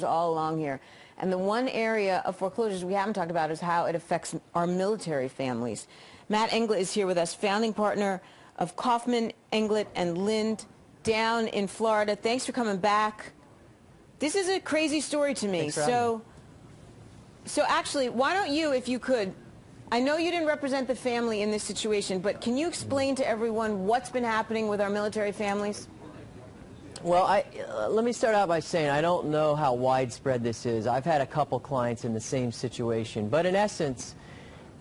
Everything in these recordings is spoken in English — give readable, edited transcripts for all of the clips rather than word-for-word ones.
all along here. And the one area of foreclosures we haven't talked about is how it affects our military families. Matt Englett is here with us, founding partner of Kaufman, Englett, and Lind down in Florida. Thanks for coming back. This is a crazy story to me. So actually, why don't you, if you could, I know you didn't represent the family in this situation, but can you explain to everyone what's been happening with our military families? Well, let me start out by saying I don't know how widespread this is. I've had a couple clients in the same situation, but in essence,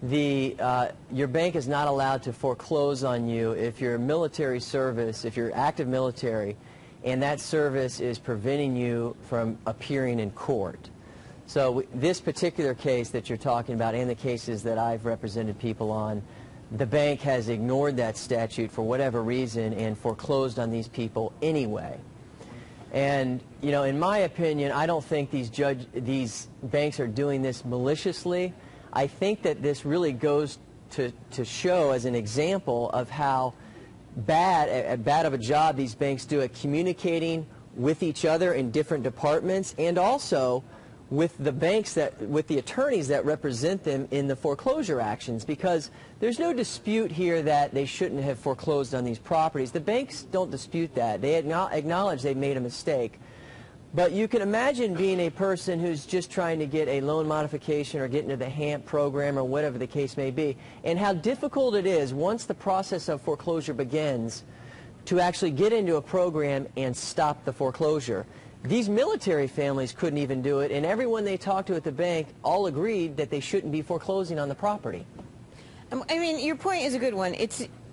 your bank is not allowed to foreclose on you if you're military service, if you're active military, and that service is preventing you from appearing in court. So this particular case that you're talking about and the cases that I've represented people on, the bank has ignored that statute for whatever reason and foreclosed on these people anyway. And, you know, in my opinion, I don't think these banks are doing this maliciously. I think that this really goes to show as an example of how bad of a job these banks do at communicating with each other in different departments, and also with the banks with the attorneys that represent them in the foreclosure actions, because there's no dispute here that they shouldn't have foreclosed on these properties. The banks don't dispute that. They acknowledge they made a mistake. But you can imagine being a person who's just trying to get a loan modification or get into the HAMP program or whatever the case may be, and how difficult it is once the process of foreclosure begins to actually get into a program and stop the foreclosure. These military families couldn't even do it, and everyone they talked to at the bank all agreed that they shouldn't be foreclosing on the property. I mean, your point is a good one.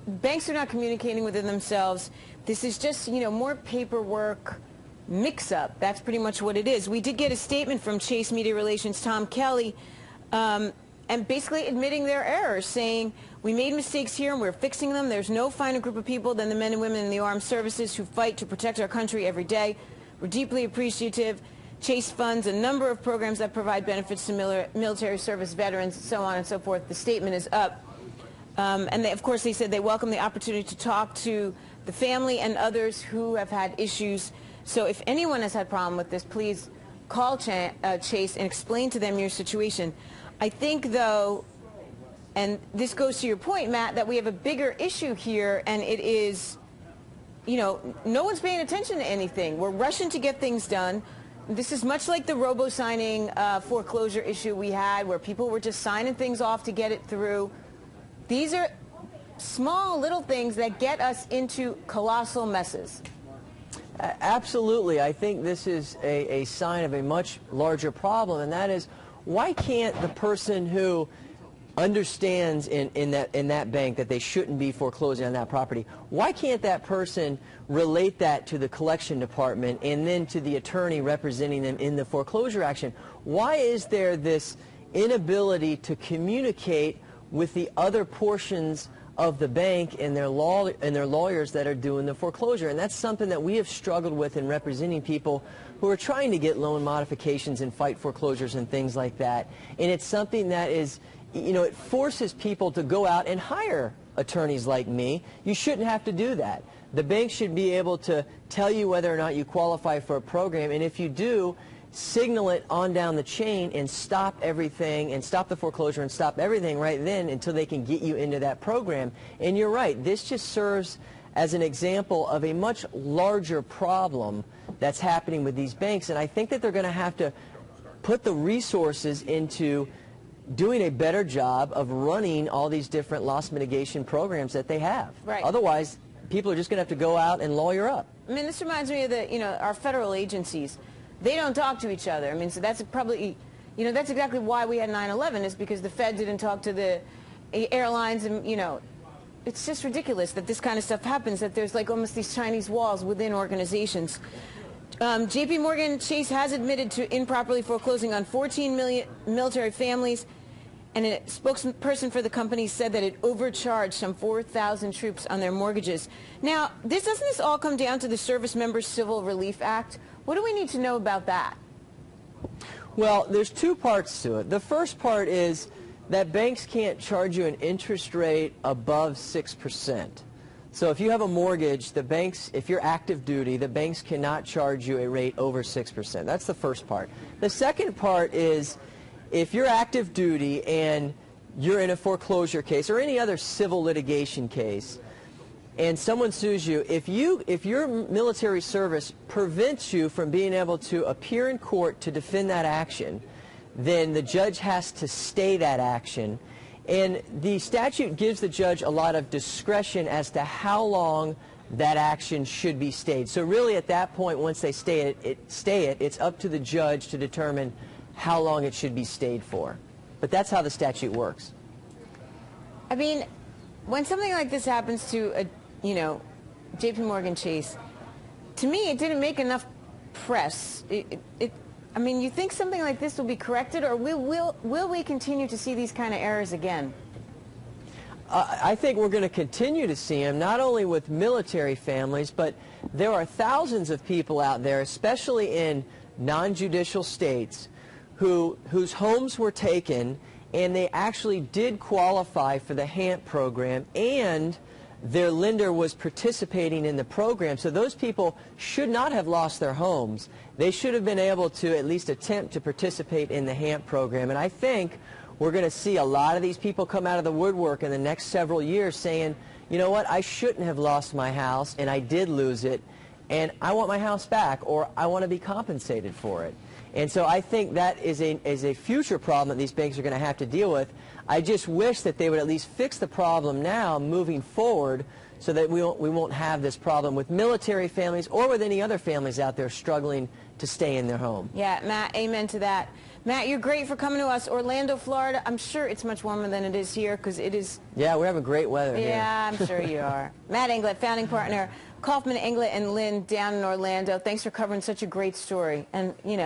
Banks are not communicating within themselves. This is just, you know, more paperwork mix-up. That's pretty much what it is. We did get a statement from Chase Media Relations' Tom Kelly, and basically admitting their errors, saying, we made mistakes here and we're fixing them. There's no finer group of people than the men and women in the armed services who fight to protect our country every day. We're deeply appreciative. Chase funds a number of programs that provide benefits to military service veterans, so on and so forth. The statement is up. And of course, they said they welcome the opportunity to talk to the family and others who have had issues. So if anyone has had a problem with this, please call Chase and explain to them your situation. I think, though, and this goes to your point, Matt, that we have a bigger issue here, and it is, you know, no one's paying attention to anything. We're rushing to get things done. This is much like the robo-signing foreclosure issue we had, where people were just signing things off to get it through. These are small little things that get us into colossal messes. Absolutely. I think this is a sign of a much larger problem, and that is, why can't the person who understands in that bank that they shouldn't be foreclosing on that property, why can't that person relate that to the collection department and then to the attorney representing them in the foreclosure action? Why is there this inability to communicate with the other portions of the bank and their lawyers that are doing the foreclosure? And that's something that we have struggled with in representing people who are trying to get loan modifications and fight foreclosures and things like that. And it's something that is, you know, it forces people to go out and hire attorneys like me. You shouldn't have to do that. The bank should be able to tell you whether or not you qualify for a program, and if you do, signal it on down the chain and stop everything, and stop the foreclosure and stop everything right then until they can get you into that program. And you're right, this just serves as an example of a much larger problem that's happening with these banks, and I think that they're going to have to put the resources into doing a better job of running all these different loss mitigation programs that they have. Right. Otherwise, people are just going to have to go out and lawyer up. I mean, this reminds me of our federal agencies. They don't talk to each other. I mean, so that's probably, you know, that's exactly why we had 9/11, is because the Fed didn't talk to the airlines, and, you know, it's just ridiculous that this kind of stuff happens, that there's like almost these Chinese walls within organizations. J.P. Morgan Chase has admitted to improperly foreclosing on 14 million military families, and a spokesperson for the company said that it overcharged some 4,000 troops on their mortgages. Now, doesn't this all come down to the Servicemembers Civil Relief Act? What do we need to know about that? Well, there's two parts to it. The first part is that banks can't charge you an interest rate above 6%. So if you have a mortgage, the banks, if you're active duty, the banks cannot charge you a rate over 6%. That's the first part. The second part is if you're active duty and you're in a foreclosure case or any other civil litigation case, and someone sues you, if your military service prevents you from being able to appear in court to defend that action, then the judge has to stay that action. And the statute gives the judge a lot of discretion as to how long that action should be stayed. So really at that point, once they stay it, it's up to the judge to determine how long it should be stayed for. But that's how the statute works. I mean, when something like this happens to a, JP Morgan Chase, to me it didn't make enough press. I mean, you think something like this will be corrected, or will we continue to see these kind of errors again? I think we're going to continue to see them, not only with military families, but there are thousands of people out there, especially in non-judicial states, whose homes were taken, and they actually did qualify for the HAMP program, and their lender was participating in the program. So those people should not have lost their homes. They should have been able to at least attempt to participate in the HAMP program. And I think we're going to see a lot of these people come out of the woodwork in the next several years saying, you know what, I shouldn't have lost my house, and I did lose it, and I want my house back, or I want to be compensated for it. And so I think that is a future problem that these banks are going to have to deal with. I just wish that they would at least fix the problem now moving forward so that we won't have this problem with military families or with any other families out there struggling to stay in their home. Yeah, Matt, amen to that. Matt, you're great for coming to us. Orlando, Florida, I'm sure it's much warmer than it is here because it is... Yeah, we're having great weather here. Yeah, I'm sure you are. Matt Englett, founding partner, Kaufman, Englett, and Lynn down in Orlando. Thanks for covering such a great story. And,